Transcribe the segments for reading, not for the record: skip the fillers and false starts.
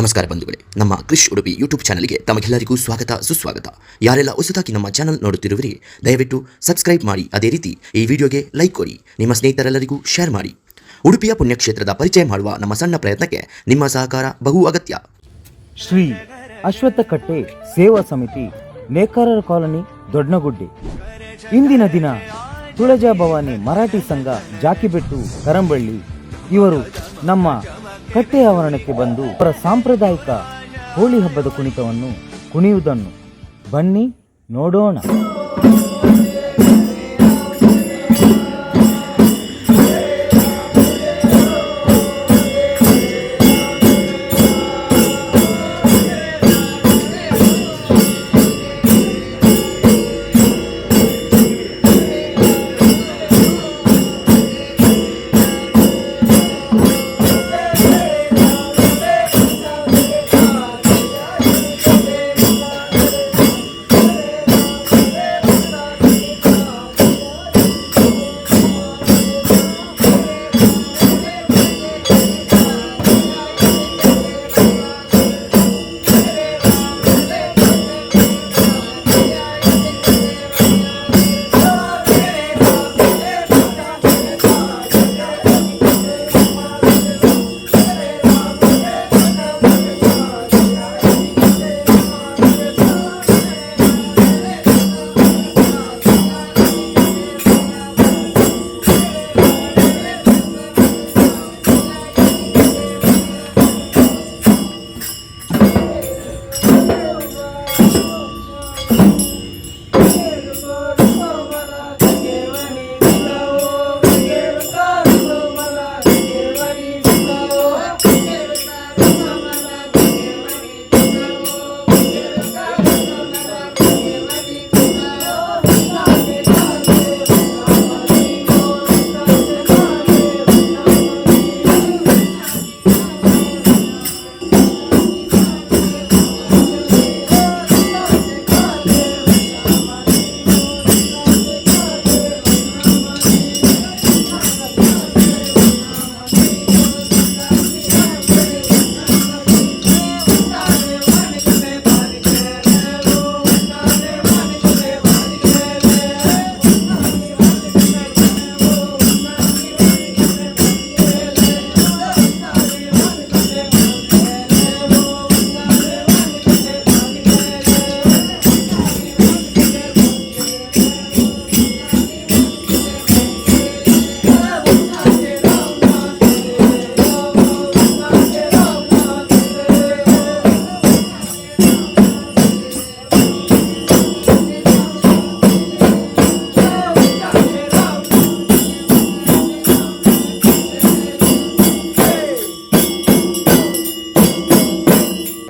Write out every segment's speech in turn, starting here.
ನಮಸ್ಕಾರ ಬಂಧುಗಳೇ, ನಮ್ಮ ಕ್ರಿಶ್ ಉಡುಪಿ ಯೂಟ್ಯೂಬ್ ಚಾನಲ್ಗೆ ತಮಗೆಲ್ಲರಿಗೂ ಸ್ವಾಗತ ಸುಸ್ವಾಗತ. ಯಾರೆಲ್ಲ ಹೊಸದಾಗಿ ನಮ್ಮ ಚಾನಲ್ ನೋಡುತ್ತಿರುವಿರಿ ದಯವಿಟ್ಟು ಸಬ್ಸ್ಕ್ರೈಬ್ ಮಾಡಿ, ಅದೇ ರೀತಿ ಈ ವಿಡಿಯೋಗೆ ಲೈಕ್ ಕೊಡಿ, ನಿಮ್ಮ ಸ್ನೇಹಿತರೆಲ್ಲರಿಗೂ ಶೇರ್ ಮಾಡಿ. ಉಡುಪಿಯ ಪುಣ್ಯಕ್ಷೇತ್ರದ ಪರಿಚಯ ಮಾಡುವ ನಮ್ಮ ಸಣ್ಣ ಪ್ರಯತ್ನಕ್ಕೆ ನಿಮ್ಮ ಸಹಕಾರ ಬಹು ಅಗತ್ಯ. ಶ್ರೀ ಅಶ್ವತ್ಥಕಟ್ಟೆ ಸೇವಾ ಸಮಿತಿ, ನೇಕಾರರ ಕಾಲನಿ, ದೊಡ್ಡನಗುಡ್ಡೆ. ಇಂದಿನ ದಿನ ತುಳಜಾ ಭವಾನಿ ಮರಾಠಿ ಸಂಘ, ಜಾಕಿಬೆಟ್ಟು, ಕರಂಬಳ್ಳಿ ಇವರು ನಮ್ಮ ಕಟ್ಟೆ ಆವರಣಕ್ಕೆ ಬಂದು ಅವರ ಸಾಂಪ್ರದಾಯಿಕ ಹೋಳಿ ಹಬ್ಬದ ಕುಣಿತವನ್ನು ಕುಣಿಯುವುದನ್ನು ಬನ್ನಿ ನೋಡೋಣ.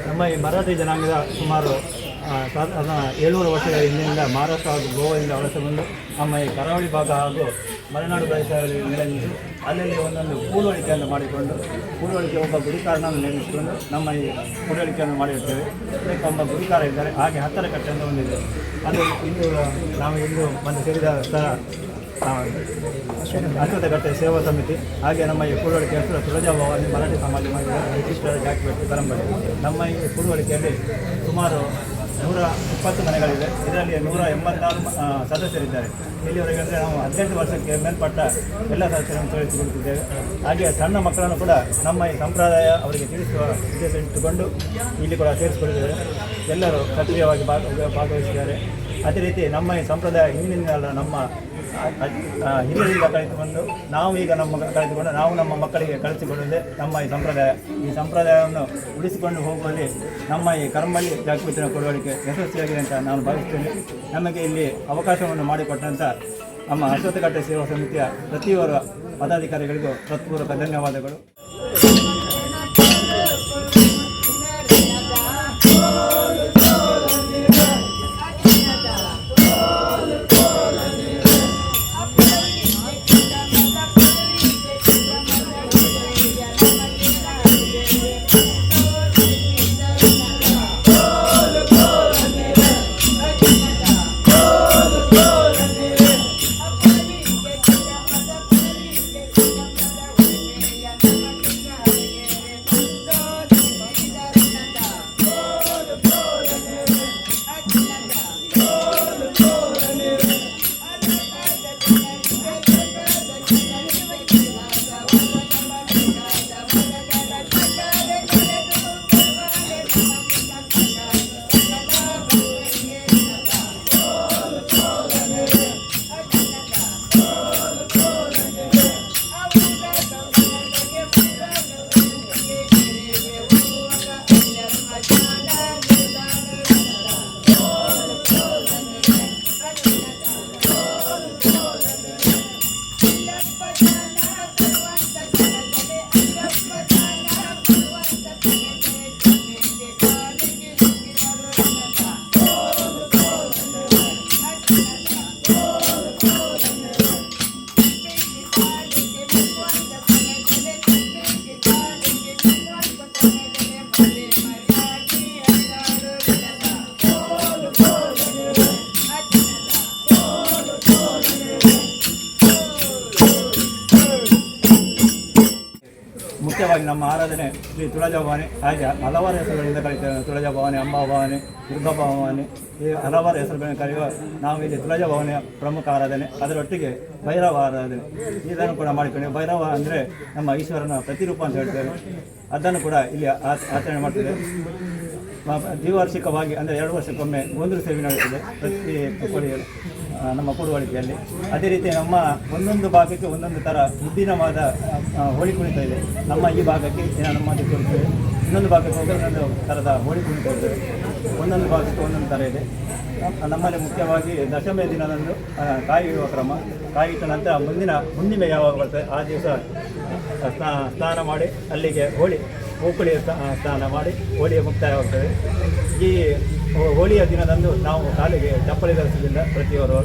ನಮ್ಮ ಈ ಮರಾಠಿ ಜನಾಂಗದ ಸುಮಾರು 700 ವರ್ಷಗಳ ಹಿಂದಿನಿಂದ ಮಹಾರಾಷ್ಟ್ರ ಹಾಗೂ ಗೋವಾದಿಂದ ವಲಸೆ ಬಂದು ನಮ್ಮ ಈ ಕರಾವಳಿ ಭಾಗ ಹಾಗೂ ಮಲೆನಾಡು ಪ್ರದೇಶಗಳಲ್ಲಿ ನೆಲೆ ನಿಂತು ಅಲ್ಲಲ್ಲಿ ಒಂದೊಂದು ಕೂಡುವಳಿಕೆಯನ್ನು ಮಾಡಿಕೊಂಡು ಕೂಡುವಳಿಕೆ ಒಬ್ಬ ಗುಡಿಕಾರನನ್ನು ನೇಮಿಸಿಕೊಂಡು ನಮ್ಮ ಈ ಕೂಡುವಳಿಕೆಯನ್ನು ಮಾಡಿರ್ತೇವೆ. ಇದಕ್ಕೆ ಒಬ್ಬ ಗುಡಿಕಾರ ಇದ್ದಾರೆ. ಹಾಗೆ 10ರ ಕಟ್ಟೆ ಅಂತ ಒಂದಿದೆ. ಅದು ಇಂದು ನಾವು ಇಂದು ಬಂದು ಸೇರಿದ ಸ್ಥಳ ಅಶ್ವತ್ಥಕಟ್ಟೆ ಸೇವಾ ಸಮಿತಿ. ಹಾಗೆ ನಮ್ಮ ಈ ಕೂಡುವಳಿಕೆ ಹೆಸರು ತುಳಜಾ ಭವಾನಿ ಮರಾಠಿ ಸಮಾಜ ವಿಶಿಷ್ಟರ ಜಾಕಿಬೆಟ್ಟು, ಕರಂಬಳ್ಳಿ. ನಮ್ಮ ಈ ಕೂಡುವಳಿಕೆಯಲ್ಲಿ ಸುಮಾರು 120 ಮನೆಗಳಿವೆ. ಇದರಲ್ಲಿ 186 ಸದಸ್ಯರಿದ್ದಾರೆ. ಇಲ್ಲಿವರೆಗೆ ಅಂದರೆ ನಾವು 18 ವರ್ಷಕ್ಕೆ ಮೇಲ್ಪಟ್ಟ ಎಲ್ಲ ಸದಸ್ಯರನ್ನು ತೊಡಗಿಸಿಕೊಳ್ಳುತ್ತಿದ್ದೇವೆ. ಹಾಗೆ ಸಣ್ಣ ಮಕ್ಕಳನ್ನು ಕೂಡ ನಮ್ಮ ಈ ಸಂಪ್ರದಾಯ ಅವರಿಗೆ ತಿಳಿಸುವ ಉದ್ದೇಶ ಇಟ್ಟುಕೊಂಡು ಇಲ್ಲಿ ಕೂಡ ಸೇರಿಸಿಕೊಳ್ಳುತ್ತಿದ್ದಾರೆ. ಎಲ್ಲರೂ ಸಕ್ರಿಯವಾಗಿ ಭಾಗವಹಿಸಿದ್ದಾರೆ. ಅದೇ ರೀತಿ ನಮ್ಮ ಈ ಸಂಪ್ರದಾಯ ಹಿಂದಿನಿಂದ ನಮ್ಮ ಹಿರಿಯರಿಂದ ಕಲಿತುಕೊಂಡು ನಾವು ಈಗ ಕಲಿತುಕೊಂಡು ನಾವು ನಮ್ಮ ಮಕ್ಕಳಿಗೆ ಕಲಿಸಿಕೊಳ್ಳುವುದೇ ನಮ್ಮ ಈ ಸಂಪ್ರದಾಯ. ಈ ಸಂಪ್ರದಾಯವನ್ನು ಉಳಿಸಿಕೊಂಡು ಹೋಗುವಲ್ಲಿ ನಮ್ಮ ಈ ಕರಂಬಳ್ಳಿ ಜಾಕಿಬೆಟ್ಟಿನ ಕೊಡುವಳಿಕೆ ಯಶಸ್ವಿಯಾಗಿದೆ ಅಂತ ನಾನು ಭಾವಿಸ್ತೇನೆ. ನಮಗೆ ಇಲ್ಲಿ ಅವಕಾಶವನ್ನು ಮಾಡಿಕೊಟ್ಟಂಥ ನಮ್ಮ ಅಶ್ವತ್ಥಕಟ್ಟೆ ಸೇವಾ ಸಮಿತಿಯ ಪ್ರತಿಯೊಬ್ಬರ ಪದಾಧಿಕಾರಿಗಳಿಗೂ ಹೃತ್ಪೂರ್ವಕ ಧನ್ಯವಾದಗಳು. ಆರಾಧನೆ ಶ್ರೀ ತುಳಜಾ ಭವಾನಿ. ಹಾಗೆ ಹಲವಾರು ಹೆಸರುಗಳಿಂದ ಕರೀತೇವೆ. ತುಳಜಾ ಭವಾನಿ, ಅಂಬಾ ಭವಾನಿ, ದುರ್ಗಾ ಭವಾನಿ, ಈ ಹಲವಾರು ಹೆಸರುಗಳನ್ನು ಕರೆಯುವ ನಾವು ಇಲ್ಲಿ ತುಳಜಾ ಭವಾನಿಯ ಪ್ರಮುಖ ಆರಾಧನೆ. ಅದರೊಟ್ಟಿಗೆ ಭೈರವ ಆರಾಧನೆ ಇದನ್ನು ಕೂಡ ಮಾಡಿಕೊಂಡು, ಭೈರವ ಅಂದರೆ ನಮ್ಮ ಈಶ್ವರನ ಪ್ರತಿರೂಪ ಅಂತ ಹೇಳ್ತೇವೆ. ಅದನ್ನು ಕೂಡ ಇಲ್ಲಿ ಆಚರಣೆ ಮಾಡ್ತೇವೆ. ದ್ವಿವಾರ್ಷಿಕವಾಗಿ ಅಂದರೆ 2 ವರ್ಷಕ್ಕೊಮ್ಮೆ ಗೋಂದೂರು ಸೇವೆ ನಡೆಯುತ್ತದೆ ಪ್ರತಿ ನಮ್ಮ ಕೂಡುವಳಿಕೆಯಲ್ಲಿ. ಅದೇ ರೀತಿ ನಮ್ಮ ಒಂದೊಂದು ಭಾಗಕ್ಕೆ ಒಂದೊಂದು ಥರ ವಿಭಿನ್ನವಾದ ಹೋಳಿ ಕುಣಿತ ಇದೆ. ನಮ್ಮ ಈ ಭಾಗಕ್ಕೆ ನಮ್ಮದು ತೋರಿಸ್ತೇವೆ, ಇನ್ನೊಂದು ಭಾಗಕ್ಕೆ ಹೋಗಿ ಒಂದೊಂದು ಥರದ ಹೋಳಿ ಕುಣಿತ ಇರ್ತೇವೆ. ಒಂದೊಂದು ಭಾಗಕ್ಕೆ ಒಂದೊಂದು ಥರ ಇದೆ. ನಮ್ಮಲ್ಲಿ ಮುಖ್ಯವಾಗಿ ದಶಮಿಯ ದಿನದಂದು ಕಾಯಿ ಇಡುವ ಕ್ರಮ. ಕಾಯಿ ಇಟ್ಟ ನಂತರ ಮುಂದಿನ ಹುಣ್ಣಿಮೆ ಯಾವಾಗ ಬರ್ತದೆ ಆ ದಿವಸ ಸ್ನಾನ ಮಾಡಿ ಅಲ್ಲಿಗೆ ಹೋಳಿಯ ಸ್ನಾನ ಮಾಡಿ ಹೋಳಿಯ ಮುಕ್ತಾಯವಾಗ್ತದೆ. ಈ ಹೋಳಿಯ ದಿನದಂದು ನಾವು ಕಾಲಿಗೆ ಚಪ್ಪಲಿ ಧರಿಸೋದಿಲ್ಲ. ಪ್ರತಿಯೊಬ್ಬರು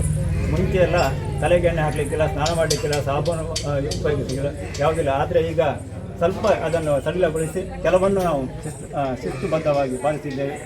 ಮುಂಚೆ ಎಲ್ಲ ತಲೆಗೆ ಎಣ್ಣೆ ಹಾಕಲಿಕ್ಕಿಲ್ಲ, ಸ್ನಾನ ಮಾಡಲಿಕ್ಕಿಲ್ಲ, ಸಾಬೂನು ಉಪಯೋಗಿಸಲಿಕ್ಕಿಲ್ಲ, ಯಾವುದಿಲ್ಲ. ಆದರೆ ಈಗ ಸ್ವಲ್ಪ ಅದನ್ನು ಸಡಿಲಗೊಳಿಸಿ ಕೆಲವನ್ನು ನಾವು ಶಿಸ್ತುಬದ್ಧವಾಗಿ ಪಾಲಿಸಿದ್ದೇವೆ.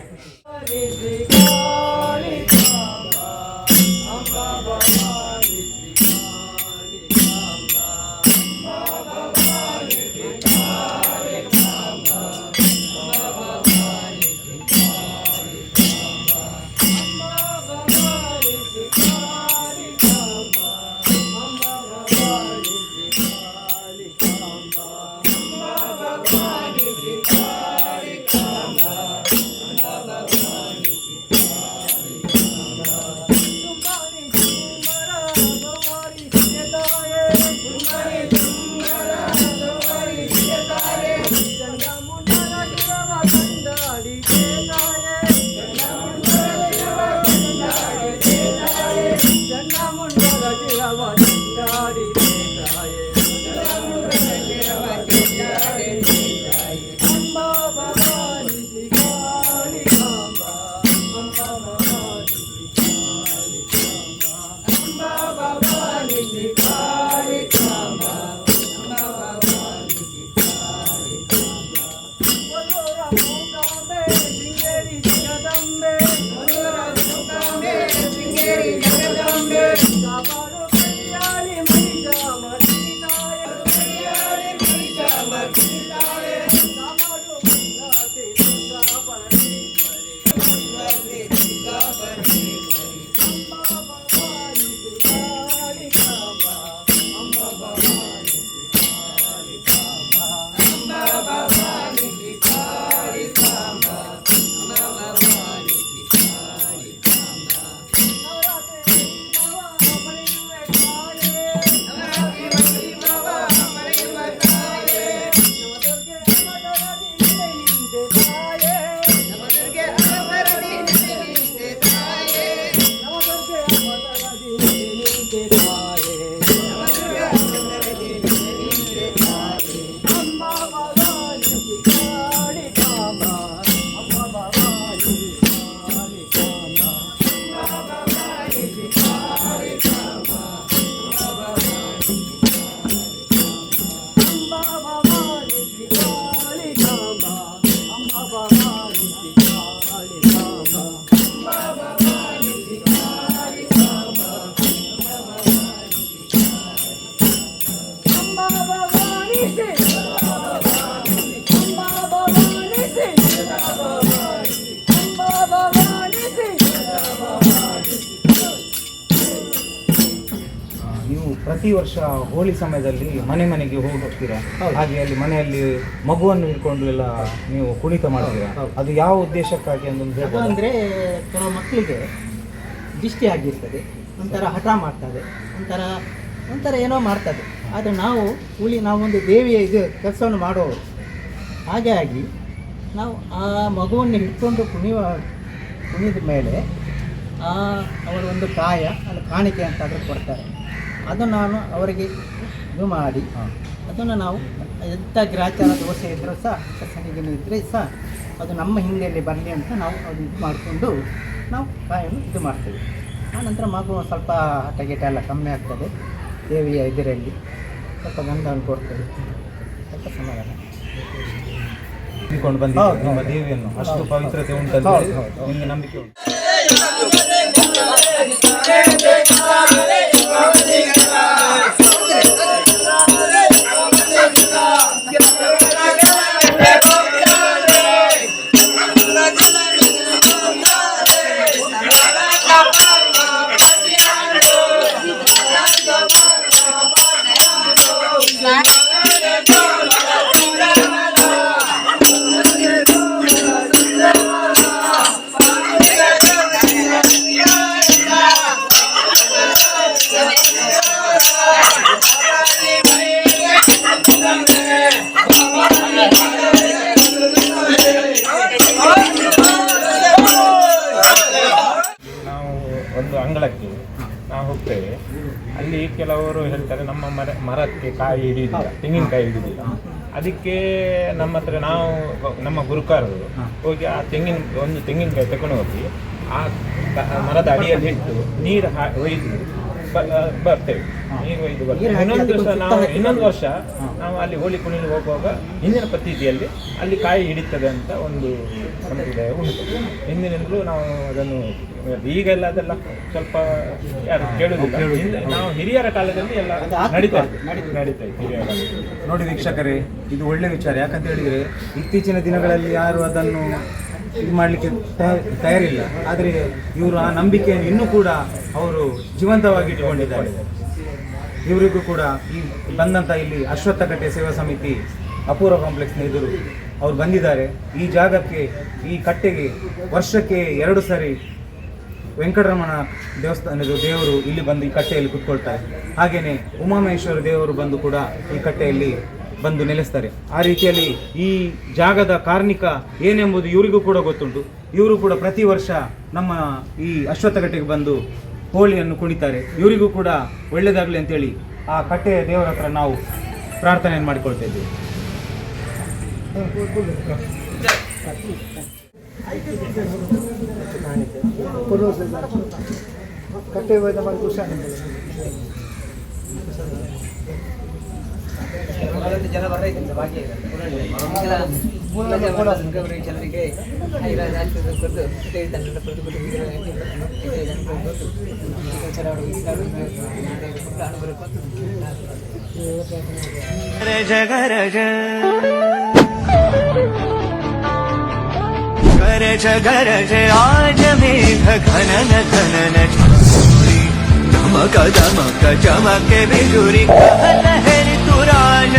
ಪ್ರತಿ ವರ್ಷ ಹೋಳಿ ಸಮಯದಲ್ಲಿ ಮನೆ ಮನೆಗೆ ಹೋಗಿ ಹೋಗ್ತೀರಾ, ಹಾಗೆ ಅಲ್ಲಿ ಮನೆಯಲ್ಲಿ ಮಗುವನ್ನು ಹಿಡ್ಕೊಂಡು ಎಲ್ಲ ನೀವು ಕುಣಿತ ಮಾಡ್ತೀರಾ. ಅದು ಯಾವ ಉದ್ದೇಶಕ್ಕಾಗಿ ಅಂತ ಅಂದರೆ ಕೆಲವು ಮಕ್ಕಳಿಗೆ ದಿಷ್ಟಿ ಆಗಿರ್ತದೆ, ಒಂಥರ ಹಠ ಮಾಡ್ತದೆ, ಒಂಥರ ಏನೋ ಮಾಡ್ತದೆ. ಆದರೆ ನಾವು ಒಂದು ದೇವಿಯ ಕೆಲಸವನ್ನು ಮಾಡೋರು. ಹಾಗಾಗಿ ನಾವು ಆ ಮಗುವನ್ನು ಹಿಡ್ಕೊಂಡು ಕುಣಿದ ಮೇಲೆ ಅವರ ಒಂದು ಅದು ಕಾಣಿಕೆ ಅಂತಾದರೂ ಕೊಡ್ತಾರೆ. ಅದು ನಾನು ಅವರಿಗೆ ಇದು ಮಾಡಿ ಅದನ್ನು ನಾವು ಎಂಥ ಗ್ರಾಚಾರ ದೋಷೆ ಇದ್ದರೂ ಸಹ ಸನಿಗಿನ ಇದ್ದರೆ ಸಹ ಅದು ನಮ್ಮ ಹಿಂದೆಯಲ್ಲಿ ಬರಲಿ ಅಂತ ನಾವು ಅದು ಇದು ಮಾಡಿಕೊಂಡು ನಾವು ಕಾಯನ್ನು ಇದು ಮಾಡ್ತೇವೆ. ಆನಂತರ ಮಗು ಸ್ವಲ್ಪ ಹಠ ಎಲ್ಲ ಕಮ್ಮಿ ಆಗ್ತದೆ. ದೇವಿಯ ಇದರಲ್ಲಿ ಸ್ವಲ್ಪ ಗಂಧವನ್ನು ಕೊಡ್ತೇವೆ, ಸ್ವಲ್ಪ ಸಮಾಧಾನ ತಿಳ್ಕೊಂಡು ಬಂದಿದ್ದೀವಿ ನಿಮ್ಮ ದೇವಿಯನ್ನು. ಅಷ್ಟು ಪವಿತ್ರತೆ ಉಂಟಂತ ನಿಮಗೆ ನಂಬಿಕೆ ಉಂಟು. ನಾವು ಹೋಗ್ತೇವೆ. ಅಲ್ಲಿ ಕೆಲವರು ಹೇಳ್ತಾರೆ ನಮ್ಮ ಮರಕ್ಕೆ ಕಾಯಿ ಹಿಡಿಯುವುದಿಲ್ಲ, ತೆಂಗಿನಕಾಯಿ ಹಿಡಿಯುವುದಿಲ್ಲ. ಅದಕ್ಕೆ ನಮ್ಮ ಹತ್ರ ನಾವು ನಮ್ಮ ಗುರುಕಾರರು ಹೋಗಿ ಆ ಒಂದು ತೆಂಗಿನಕಾಯಿ ತಗೊಂಡು ಹೋಗಿ ಆ ಮರದ ಅಡಿಯಲ್ಲಿ ಇಟ್ಟು ನೀರು ಒಯ್ದು ಬರ್ತೇವೆ. ನೀರು ಒಯ್ದು ಬರ್ತೇವೆ. ಇನ್ನೊಂದು ವರ್ಷ ನಾವು ಅಲ್ಲಿ ಹೋಳಿ ಕುಣಿಲಿ ಹೋಗುವಾಗ ಹಿಂದಿನ ಪದ್ಧತಿಯಲ್ಲಿ ಅಲ್ಲಿ ಕಾಯಿ ಹಿಡಿತದೆ ಅಂತ ಒಂದು ಸಂಪ್ರದಾಯ ಉಂಟು. ಹಿಂದಿನಿಂದಲೂ ನಾವು ಅದನ್ನು ಈಗೆಲ್ಲ ಅದೆಲ್ಲ ಸ್ವಲ್ಪ ಯಾರು ಕೇಳುವುದಿಲ್ಲ. ನಾವು ಹಿರಿಯರ ಕಾಲದಲ್ಲಿ ಎಲ್ಲ ನಡೀತಾ ಇತ್ತು ಹಿರಿಯರ ಕಾಲದಲ್ಲಿ. ನೋಡಿ ವೀಕ್ಷಕರೇ, ಇದು ಒಳ್ಳೆ ವಿಚಾರ. ಯಾಕಂತ ಹೇಳಿದರೆ ಇತ್ತೀಚಿನ ದಿನಗಳಲ್ಲಿ ಯಾರು ಅದನ್ನು ಇದು ಮಾಡಲಿಕ್ಕೆ ತಯಾರಿಲ್ಲ. ಆದರೆ ಇವರು ಆ ನಂಬಿಕೆಯನ್ನು ಇನ್ನೂ ಕೂಡ ಅವರು ಜೀವಂತವಾಗಿ ಇಟ್ಟುಕೊಂಡಿದ್ದಾರೆ. ಇವರಿಗೂ ಕೂಡ ಈ ಬಂದಂಥ ಇಲ್ಲಿ ಅಶ್ವತ್ಥಕಟ್ಟೆ ಸೇವಾ ಸಮಿತಿ ಅಪೂರ್ವ ಕಾಂಪ್ಲೆಕ್ಸ್ನ ಎದುರು ಅವರು ಬಂದಿದ್ದಾರೆ. ಈ ಜಾಗಕ್ಕೆ, ಈ ಕಟ್ಟೆಗೆ ವರ್ಷಕ್ಕೆ 2 ಸರಿ ವೆಂಕಟರಮಣ ದೇವಸ್ಥಾನದ ದೇವರು ಇಲ್ಲಿ ಬಂದು ಈ ಕಟ್ಟೆಯಲ್ಲಿ ಕುತ್ಕೊಳ್ತಾರೆ. ಹಾಗೆಯೇ ಉಮಾಮಹೇಶ್ವರ ದೇವರು ಬಂದು ಕೂಡ ಈ ಕಟ್ಟೆಯಲ್ಲಿ ಬಂದು ನೆಲೆಸ್ತಾರೆ. ಆ ರೀತಿಯಲ್ಲಿ ಈ ಜಾಗದ ಕಾರ್ಮಿಕ ಏನೆಂಬುದು ಇವರಿಗೂ ಕೂಡ ಗೊತ್ತುಂಟು. ಇವರು ಕೂಡ ಪ್ರತಿ ವರ್ಷ ನಮ್ಮ ಈ ಅಶ್ವತ್ಥಕಟ್ಟೆಗೆ ಬಂದು ಹೋಳಿಯನ್ನು ಕುಣಿತಾರೆ. ಇವರಿಗೂ ಕೂಡ ಒಳ್ಳೆಯದಾಗಲಿ ಅಂತೇಳಿ ಆ ಕಟ್ಟೆಯ ದೇವರ ಹತ್ರ ನಾವು ಪ್ರಾರ್ಥನೆಯನ್ನು ಮಾಡಿಕೊಳ್ತಾ ಇದ್ದೀವಿ. ಜನ ಬರೈತಿಲ್ಲ ಜನರಿಗೆ गरज गरज आज मेघ घनन घनन धमक धमक चमके बिजुरी कहत है तुराज